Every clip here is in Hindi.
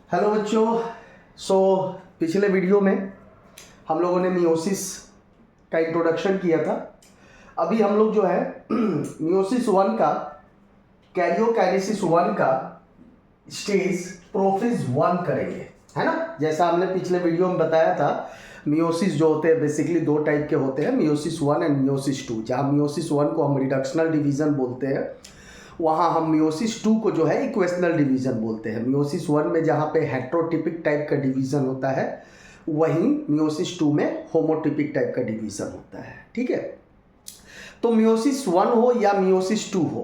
हेलो बच्चों। पिछले वीडियो में हम लोगों ने मियोसिस का इंट्रोडक्शन किया था। अभी हम लोग जो है मियोसिस वन का कैरियोकाइनेसिस वन का स्टेज प्रोफेज वन करेंगे, है ना। जैसा हमने पिछले वीडियो में बताया था, मियोसिस जो होते हैं बेसिकली दो टाइप के होते हैं, meiosis one and meiosis two. जहाँ मियोसिस वन को हम रिडक्शनल डिवीज़न बोलते हैं, वहाँ हम मियोसिस टू को जो है इक्वेशनल डिवीज़न बोलते हैं। मियोसिस वन में जहाँ पे हेट्रोटिपिक टाइप का डिवीज़न होता है, वहीं मियोसिस टू में होमोटिपिक टाइप का डिवीज़न होता है। ठीक है, तो मियोसिस वन हो या मियोसिस टू हो,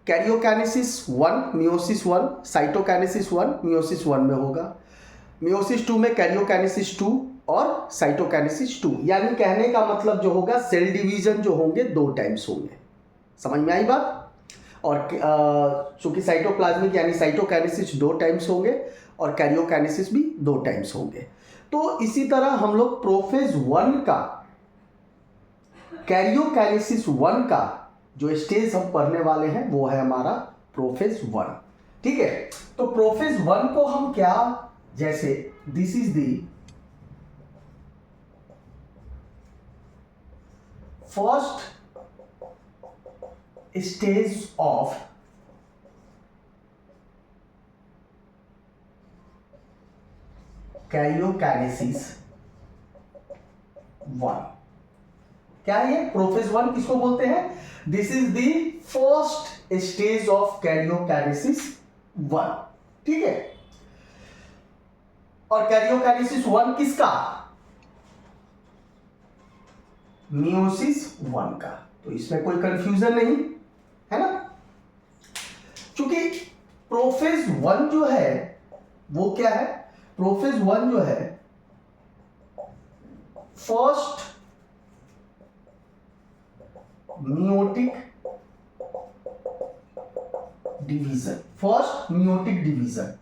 karyokinesis one meiosis one, cytokinesis one meiosis one में होगा। मियोसिस टू में कैरियोकाइनेसिस टू और साइटोकाइनेसिस टू, यानी कहने का मतलब जो होगा सेल डिवीज़न जो होंगे दो टाइप्स होंगे। समझ में आई बात। और चूंकि साइटोप्लाज्मिक यानी साइटोकाइनेसिस दो टाइम्स होंगे और कैरियोकाइनेसिस भी दो टाइम्स होंगे। तो इसी तरह हम लोग प्रोफेज वन का कैरियोकाइनेसिस वन का जो स्टेज हम पढ़ने वाले हैं वो है हमारा प्रोफेज वन। ठीक है, तो प्रोफेज वन को हम क्या, जैसे this is the first stage of karyokinesis one. क्या है ये प्रोफेज वन किसको बोलते हैं? This is the first stage of karyokinesis one. ठीक है, और कैरियोकाइनेसिस वन किसका? मियोसिस वन का। तो इसमें कोई कंफ्यूजन नहीं है ना। क्योंकि प्रोफेज वन जो है वो क्या है? प्रोफेज वन जो है first meiotic division, first meiotic division,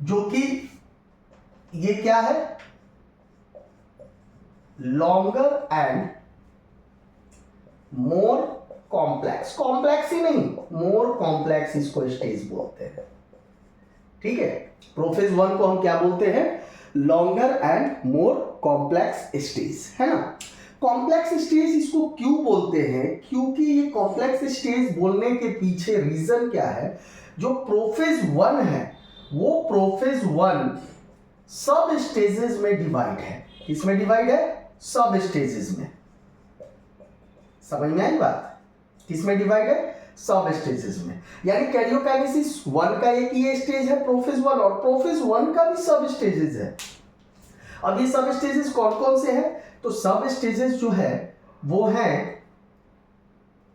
जो कि ये क्या है? Longer and more complex, complex ही नहीं मोर कॉम्प्लेक्स इसको स्टेज बोलते हैं। ठीक है, प्रोफेज वन को हम क्या बोलते हैं? Longer and more complex stage, है ना। कॉम्प्लेक्स स्टेज इसको क्यों बोलते हैं? क्योंकि ये कॉम्प्लेक्स स्टेज बोलने के पीछे रीजन क्या है? जो प्रोफेज वन है वो प्रोफेज वन सब स्टेजेस में डिवाइड है। किसमें डिवाइड है? सब स्टेजेस में। समझ में आई बात? किसमें डिवाइड है? सब स्टेजेस में। यानी कैरियोकाइनेसिस वन का एक ये स्टेज है प्रोफेज वन, और प्रोफेज वन का भी सब स्टेजेस है। अब ये सब स्टेजेस कौन कौन से हैं? तो सब स्टेजेस जो है वो हैं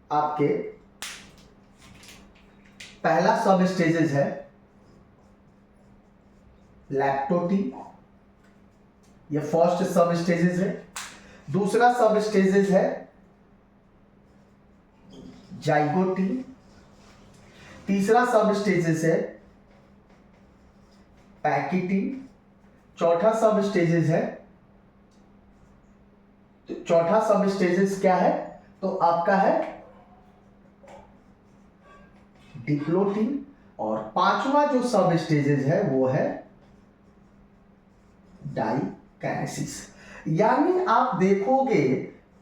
आपके, पहला सब स्टेजेस है लैक्टोटी, ये फर्स्ट सब स्टेजेस है। दूसरा सब स्टेजेस है जाइगोटी। तीसरा सब स्टेजेस है पैकिटी। चौथा सब स्टेजेस है, तो चौथा सब स्टेजेस क्या है? तो आपका है डिप्लोटिन। और पांचवा जो सब स्टेजेस है वो है डाइकाइनेसिस। यानी आप देखोगे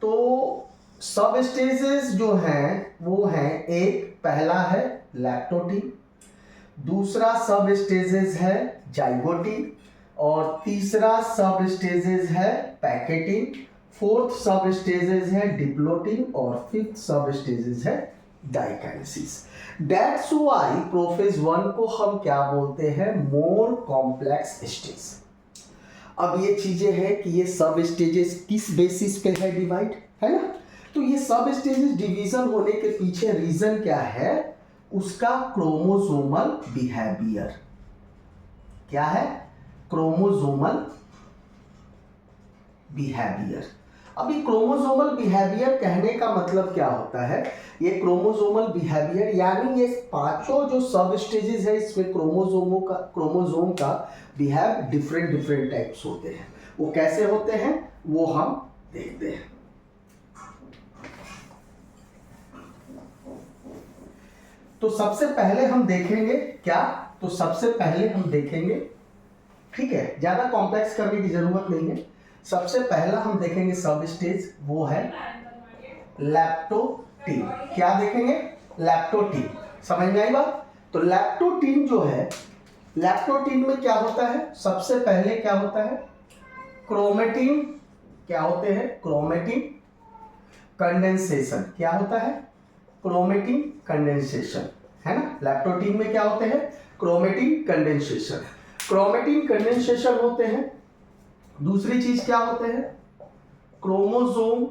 तो सब स्टेजेस जो हैं वो हैं, एक पहला है लैक्टोटिन, दूसरा सब स्टेजेस है जाइगोटिन, और तीसरा सब स्टेजेस है पैकेटिन, फोर्थ सब स्टेजेस है डिप्लोटिन, और फिफ्थ सब स्टेजेस है diakinesis. That's why prophase one को हम क्या बोलते हैं? More complex stage. अब ये चीजें हैं कि ये सब स्टेजेस किस बेसिस पे है डिवाइड, है ना। तो ये सब स्टेजेस डिवीजन होने के पीछे रीजन क्या है? उसका क्रोमोसोमल बिहेवियर। क्या है? Chromosomal behaviour. अभी क्रोमोसोमल बिहेवियर कहने का मतलब क्या होता है? ये क्रोमोसोमल बिहेवियर यानी ये पांचों जो सब स्टेजेस है इसमें क्रोमोसोम का बिहेव डिफरेंट डिफरेंट टाइप्स होते हैं। वो कैसे होते हैं वो हम देखते हैं। तो सबसे पहले हम देखेंगे क्या? तो सबसे पहले हम देखेंगे ठीक है, ज़्यादा कॉम्प्लेक्स करने की जरूरत नहीं है। सबसे पहला हम देखेंगे सब स्टेज, वो है लैप्टोटीन। क्या देखेंगे? लैप्टोटीन। समझ में आई बात? तो लैप्टोटीन जो है, लैप्टोटीन में क्या होता है? सबसे पहले क्या होता है? क्रोमेटिन। क्या होते हैं? Chromatin condensation. क्या होता है? क्रोमेटिन कंडेंसेशन, है ना। लैप्टोटीन में क्या होते हैं? Chromatin condensation. क्रोमेटिन कंडेंसेशन होते हैं। दूसरी चीज क्या होते हैं? Chromosome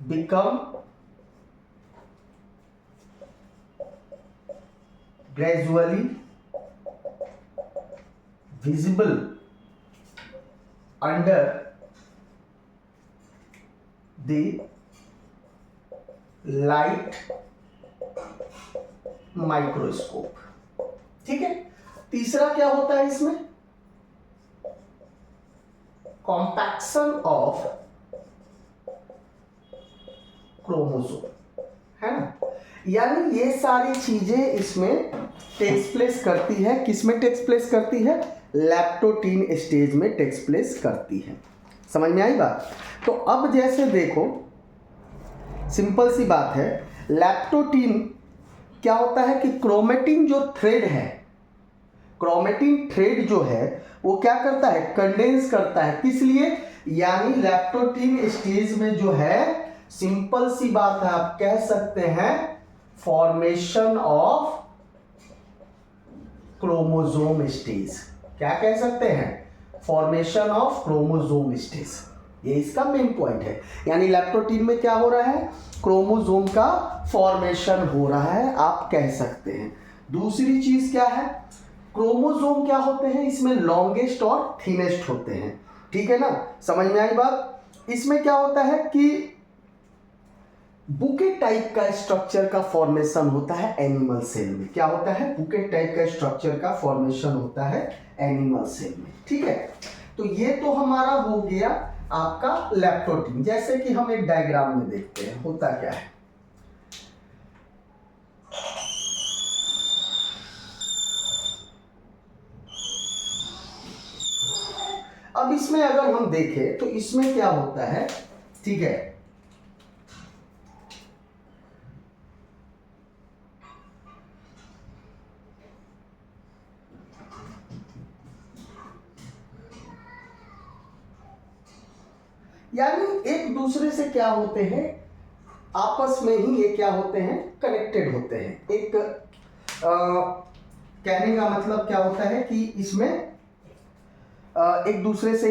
become gradually visible under the light microscope. ठीक है। तीसरा क्या होता है इसमें? कॉम्पैक्शन ऑफ क्रोमोसोम, है ना। यानी ये सारी चीजें इसमें टेक्स प्लेस करती है। किसमें टेक्स प्लेस करती है? लैप्टोटीन स्टेज में टेक्स प्लेस करती है। समझ में आई बात? तो अब जैसे देखो, सिंपल सी बात है, लैप्टोटीन क्या होता है कि क्रोमेटिन जो थ्रेड है, क्रोमेटिन थ्रेड जो है वो क्या करता है? कंडेंस करता है। किस लिए? यानी लैप्टोटीन स्टेज में जो है, सिंपल सी बात है, आप कह सकते हैं फॉर्मेशन ऑफ क्रोमोसोम स्टेज। क्या कह सकते हैं? Formation of chromosome stage. ये इसका मेन पॉइंट है। यानी लैप्टोटीन में क्या हो रहा है? क्रोमोसोम का फॉर्मेशन हो रहा है, आप कह सकते हैं। दूसरी चीज क्या है? क्रोमोसोम क्या होते हैं? इसमें लॉन्गेस्ट और थिनेस्ट होते हैं। ठीक है ना, समझ में आई बात? इसमें क्या होता है कि बुके टाइप का स्ट्रक्चर का फॉर्मेशन होता है एनिमल सेल में। क्या होता है? बुके टाइप का स्ट्रक्चर का फॉर्मेशन होता है एनिमल सेल में। ठीक है, तो ये तो हमारा हो गया आपका लैप्टोटीन। जैसे कि हम एक डायग्राम में देखते हैं होता क्या है। अब इसमें अगर हम देखें तो इसमें क्या होता है? ठीक है, यानी एक दूसरे से क्या होते हैं? आपस में ही ये क्या होते हैं? कनेक्टेड होते हैं। एक कहने का मतलब क्या होता है कि इसमें एक दूसरे से,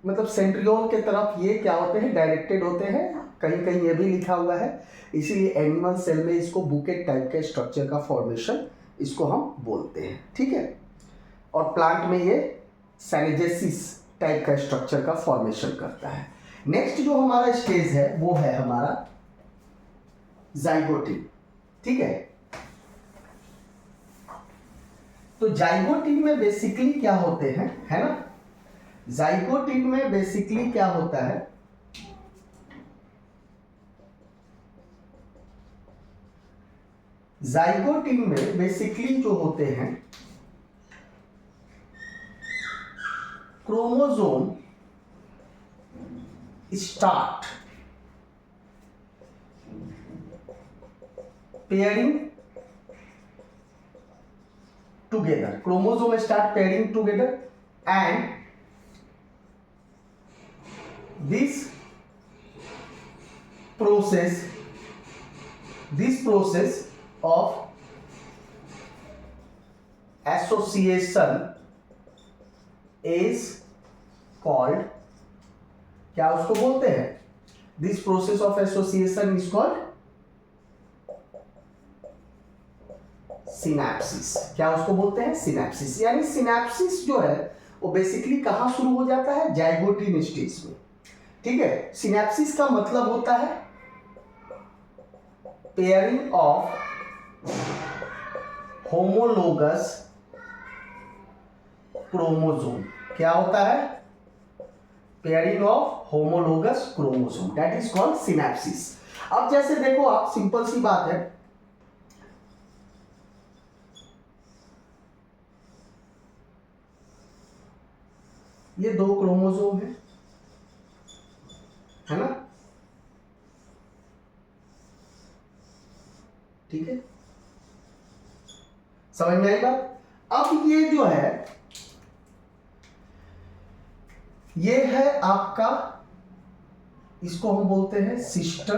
मतलब सेंट्रियोल के तरफ ये क्या होते हैं? डायरेक्टेड होते हैं। कहीं कहीं ये भी लिखा हुआ है, इसीलिए एनिमल सेल में इसको बुकेट टाइप के स्ट्रक्चर का फॉर्मेशन इसको हम बोलते हैं। ठीक है, और प्लांट में ये साइनेजेसिस टाइप का स्ट्रक्चर का फॉर्मेशन करता है। नेक्स्ट जो हमारा स्टेज है वो है हमारा जाइगोटीन। ठीक है, तो जाइगोटीन में बेसिकली क्या होते हैं, है ना। जाइगोटीन में बेसिकली क्या होता है? जाइगोटीन में बेसिकली जो होते हैं, chromosome start pairing together, chromosome start pairing together, and this process of association is called, क्या उसको बोलते हैं? This process of association is called सिनैप्सिस। क्या उसको बोलते हैं? सिनैप्सिस। यानी सिनैप्सिस जो है वो बेसिकली कहां शुरू हो जाता है? जाइगोटीन स्टेज में। ठीक है, सिनैप्सिस का मतलब होता है पेयरिंग ऑफ होमोलोगस क्रोमोसोम। क्या होता है? Pairing of homologous chromosome, that is called synapsis. अब जैसे देखो आप, सिंपल सी बात है, ये 2 क्रोमोसोम है ना, ठीक है, समझ में आई बात। अब ये जो है ये है आपका, इसको हम बोलते हैं सिस्टर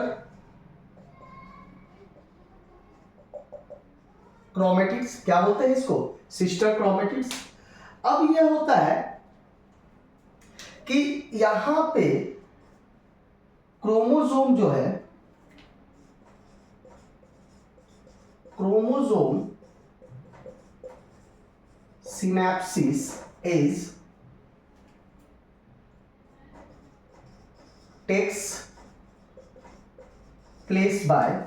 क्रोमेटिड्स। क्या बोलते हैं इसको? Sister chromatids. अब यह होता है कि यहां पे क्रोमोसोम जो है, chromosome synapsis is takes place by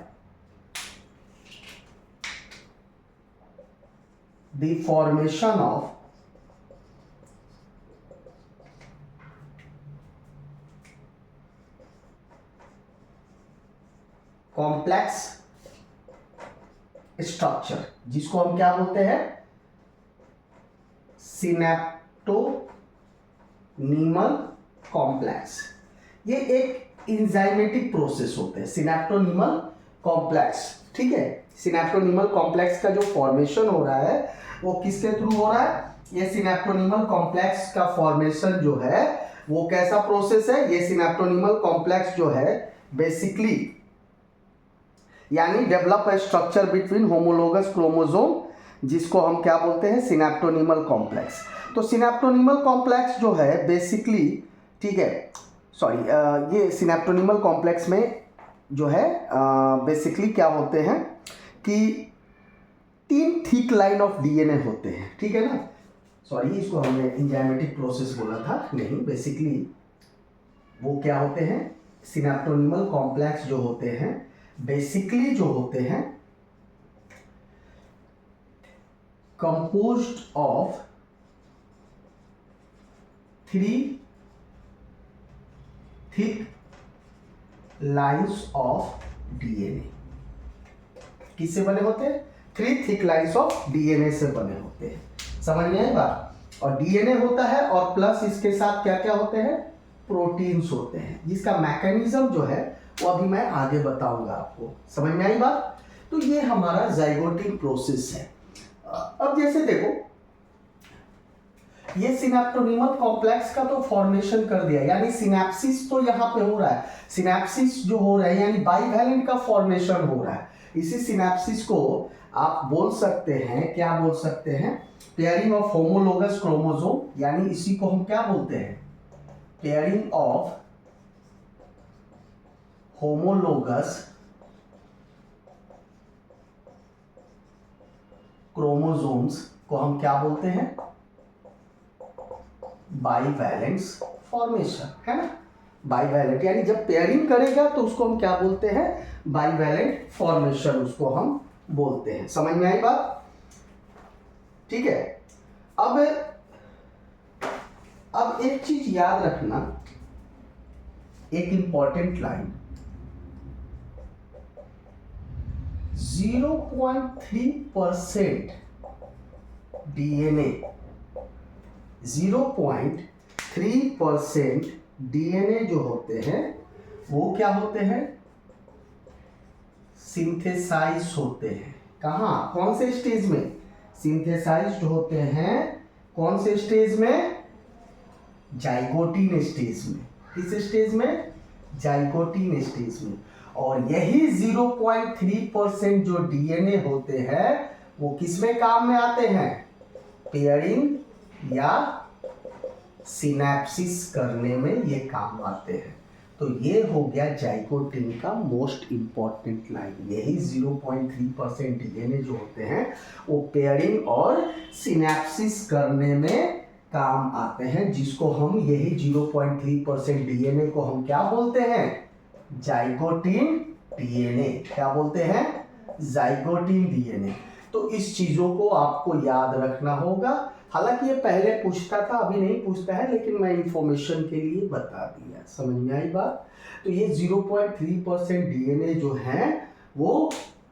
the formation of complex structure, जिसको हम क्या बोलते हैं? सिनेप्टोनीमल कॉम्प्लेक्स। ये एक इंजाइमेटिक प्रोसेस होते हैं, सिनेप्टोनीमल कॉम्प्लेक्स, ठीक है। सिनेप्टोनीमल कॉम्प्लेक्स का जो फॉर्मेशन हो रहा है वो किसके थ्रू हो रहा है? ये सिनेप्टोनीमल कॉम्प्लेक्स का फॉर्मेशन जो है वो कैसा प्रोसेस है? ये सिनेप्टोनीमल कॉम्प्लेक्स जो है बेसिकली यानी develop a structure between homologous chromosome, जिसको हम क्या बोलते हैं? सिनेप्टोनीमल कॉम्प्लेक्स। तो सिनेप्टोनीमल कॉम्प्लेक्स जो है बेसिकली, ठीक है, सॉरी, ये सिनेप्टोनीमल कॉम्प्लेक्स में जो है बेसिकली क्या होते हैं कि 3 थिक लाइन ऑफ डीएनए होते हैं, ठीक है ना। सॉरी, इसको हमने एंजाइमेटिक प्रोसेस बोला था, नहीं, बेसिकली वो क्या होते हैं? सिनेप्टोनीमल कॉम्प्लेक्स जो होते हैं बेसिकली जो होते हैं composed of 3 thick lines of DNA। किससे बने होते हैं? 3 थिक लाइंस ऑफ डीएनए से बने होते हैं। समझ में आई बात? और डीएनए होता है और प्लस इसके साथ क्या क्या होते हैं? प्रोटीन्स होते हैं, जिसका मैकेनिज्म जो है वो अभी मैं आगे बताऊंगा आपको। समझ में आई बात? तो ये हमारा जाइगोटिक प्रोसेस है। अब जैसे देखो, ये सिनेप्टोनीमल कॉम्प्लेक्स का तो फॉर्मेशन कर दिया, यानी सिनेप्सिस तो यहाँ पे हो रहा है। सिनेप्सिस जो हो रहा है यानी बाइवैलेंट का फॉर्मेशन हो रहा है। इसी सिनेप्सिस को आप बोल सकते हैं, क्या बोल सकते हैं? पेयरिंग ऑफ होमोलोगस क्रोमोसोम, यानी इसी को हम क्या बोलते हैं? पेयरिंग ऑफ होमोलोगस क्रोमोसोम्स को हम क्या बोलते हैं? बाइवैलेंस फॉर्मेशन, है ना। बाइवैलेंट यानी जब पेयरिंग करेगा तो उसको हम क्या बोलते हैं? बाइवैलेंट फॉर्मेशन उसको हम बोलते हैं। समझ में आई बात? ठीक है। अब एक चीज याद रखना, एक इंपॉर्टेंट लाइन, 0.3% डीएनए, 0.3% डीएनए जो होते हैं वो क्या होते हैं? सिंथेसाइज होते हैं। कहाँ? कौन से स्टेज में? सिंथेसाइज्ड होते हैं। कौन से स्टेज में? जाइगोटीन स्टेज में। किस स्टेज में? जाइगोटीन स्टेज में। और यही 0.3% जो डीएनए होते हैं वो किसमें काम में आते हैं? पेयरिंग या सिनेप्सिस करने में ये काम आते हैं। तो ये हो गया जाइगोटीन का मोस्ट इंपॉर्टेंट लाइन। यही 0.3% डीएनए जो होते हैं वो पेयरिंग और सिनेप्सिस करने में काम आते हैं, जिसको हम यही 0.3% डीएनए को हम क्या बोलते हैं? Zygotene DNA. क्या बोलते हैं? Zygotene DNA. तो इस चीजों को आपको याद रखना होगा। हालांकि ये पहले पूछता था, अभी नहीं पूछता है, लेकिन मैं इंफॉर्मेशन के लिए बता दिया। समझ में आई बात? तो ये 0.3% डीएनए जो हैं वो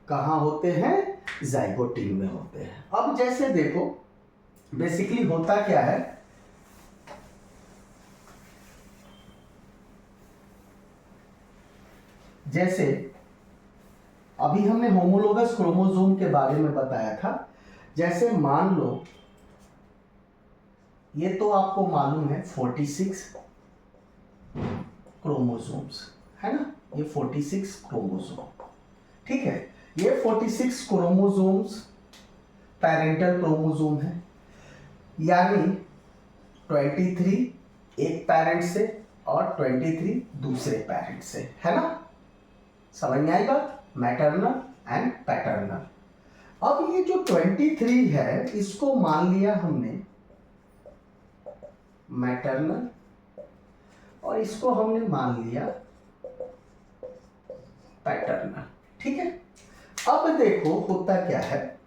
कहाँ होते हैं? जाइगोटीन में होते हैं। अब जैसे देखो बेसिकली होता क्या है, जैसे अभी हमने होमोलोगस क्रोमोसोम के बारे में बताया था। जैसे मान लो ये तो आपको मालूम है 46 क्रोमोसोम्स है ना, ये 46 क्रोमोसोम, ठीक है। ये 46 क्रोमोसोम्स पैरेंटल क्रोमोसोम है, यानी 23 एक पेरेंट से और 23 दूसरे पेरेंट से, है ना। समझ में आई बात, मैटरनल एंड पैटर्नल। अब ये जो 23 है इसको मान लिया हमने मैटरनल और इसको हमने मान लिया पैटर्नल, ठीक है। अब देखो होता क्या है,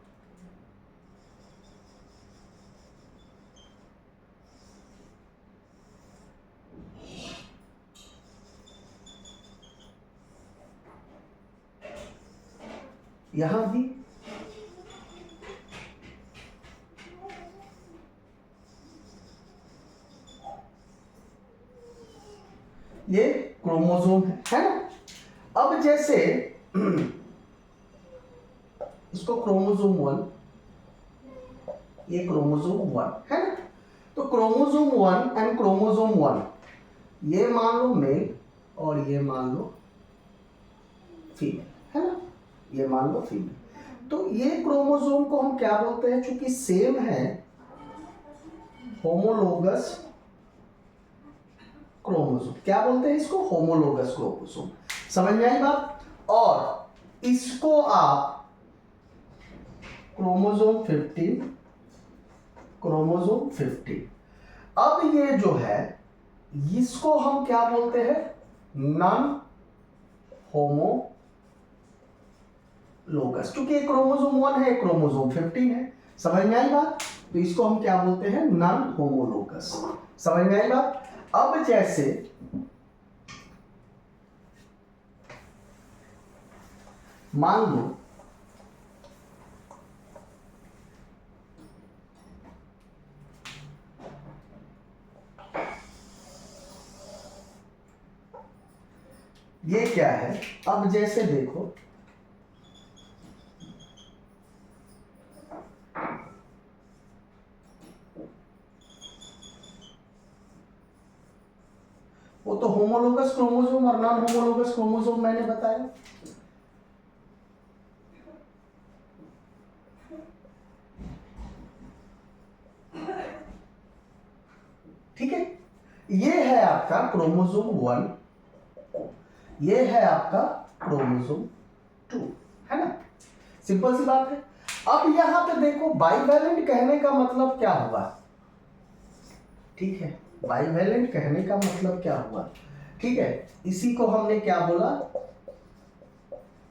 यहां भी ये क्रोमोसोम है ना। अब जैसे इसको क्रोमोसोम 1, ये क्रोमोसोम 1 है ना। तो क्रोमोसोम 1 एंड क्रोमोसोम 1 ये मान लो मेल और ये मान लो फीमेल, है ना, ये मान लो फीमेल। तो ये क्रोमोसोम को हम क्या बोलते हैं, चूंकि सेम है, होमोलोगस क्रोमोसोम। क्या बोलते हैं इसको, होमोलोगस क्रोमोसोम। समझ में आई बात। और इसको आप क्रोमोसोम 15, क्रोमोसोम 15। अब ये जो है इसको हम क्या बोलते हैं, नॉन होमोलोगस, क्योंकि एक क्रोमोसोम 1 है, क्रोमोसोम 15 है। समझ में आई बात। तो इसको हम क्या बोलते हैं, नॉन होमोलोगस। समझ में आई बात। अब जैसे मान लो ये क्या है, अब जैसे देखो वो तो होमोलोगस क्रोमोसोम और नॉन होमोलोगस क्रोमोसोम मैंने बताया। ठीक है, ये है आपका क्रोमोसोम 1, ये है आपका क्रोमोसोम 2, है ना। सिंपल सी बात है। अब यहां पे देखो बाइवैलेंट कहने का मतलब क्या हुआ, ठीक है, बाइवैलेंट कहने का मतलब क्या हुआ, ठीक है। इसी को हमने क्या बोला,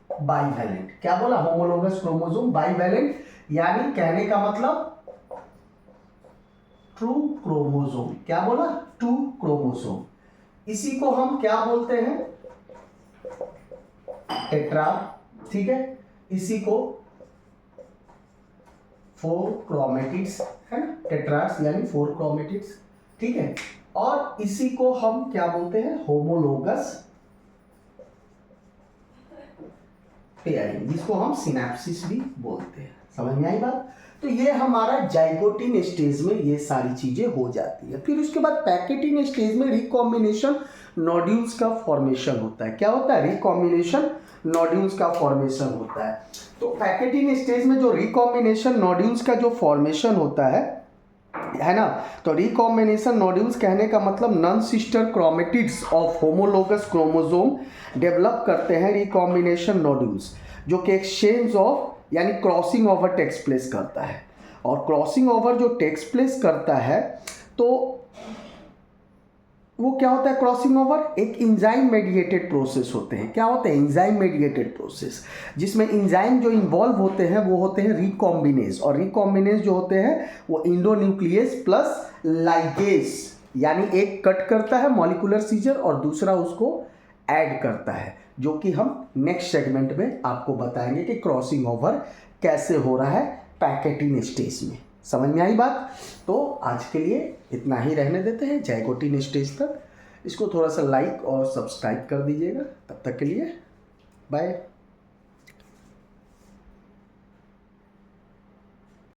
बाइवैलेंट। क्या बोला, होमोलोगस क्रोमोसोम बाइवैलेंट, यानी कहने का मतलब ट्रू क्रोमोसोम। क्या बोला, ट्रू क्रोमोसोम। इसी को हम क्या बोलते हैं, टेट्रा, ठीक है। इसी को 4 क्रोमेटिड्स, है ना, टेट्रास यानी 4 क्रोमेटिड्स, ठीक है। और इसी को हम क्या बोलते हैं, होमोलोगस पेयरिंग, जिसको हम सिनेप्सिस भी बोलते हैं। समझ में आई बात। तो ये हमारा जाइगोटिन स्टेज में ये सारी चीजें हो जाती है। फिर उसके बाद पैकेटिन स्टेज में रिकॉम्बिनेशन नोड्यूल्स का फॉर्मेशन होता है। क्या होता है, रिकॉम्बिनेशन नोड्यूल्स का फॉर्मेशन होता है। तो पैकेटिन स्टेज में जो रिकॉम्बिनेशन नोड्यूल्स का जो फॉर्मेशन होता है ना, तो रिकॉम्बिनेशन नोड्यूल्स कहने का मतलब non sister chromatids of homologous chromosome develop करते हैं रिकॉम्बिनेशन नोड्यूल्स, जो कि एक्सचेंज ऑफ यानी क्रॉसिंग ओवर टेक्स प्लेस करता है। और क्रॉसिंग ओवर जो टेक्स प्लेस करता है तो वो क्या होता है, क्रॉसिंग ओवर एक इंजाइम मेडिएटेड प्रोसेस होते हैं। क्या होते हैं, इंजाइम मेडिएटेड प्रोसेस, जिसमें इंजाइम जो इन्वॉल्व होते हैं वो होते हैं रिकॉम्बिनेज। और रिकॉम्बिनेज जो होते हैं वो इंडोन्यूक्लियस प्लस लाइगेज, यानी एक कट करता है मॉलिक्यूलर सीजर और दूसरा उसको ऐड करता है, जो कि हम नेक्स्ट सेगमेंट में आपको बताएंगे कि क्रॉसिंग ओवर कैसे हो रहा है पैकेटिन स्टेज में। समझ में आई बात। तो आज के लिए इतना ही रहने देते हैं जाइगोटिन स्टेज तक। इसको थोड़ा सा लाइक और सब्सक्राइब कर दीजिएगा। तब तक के लिए बाय।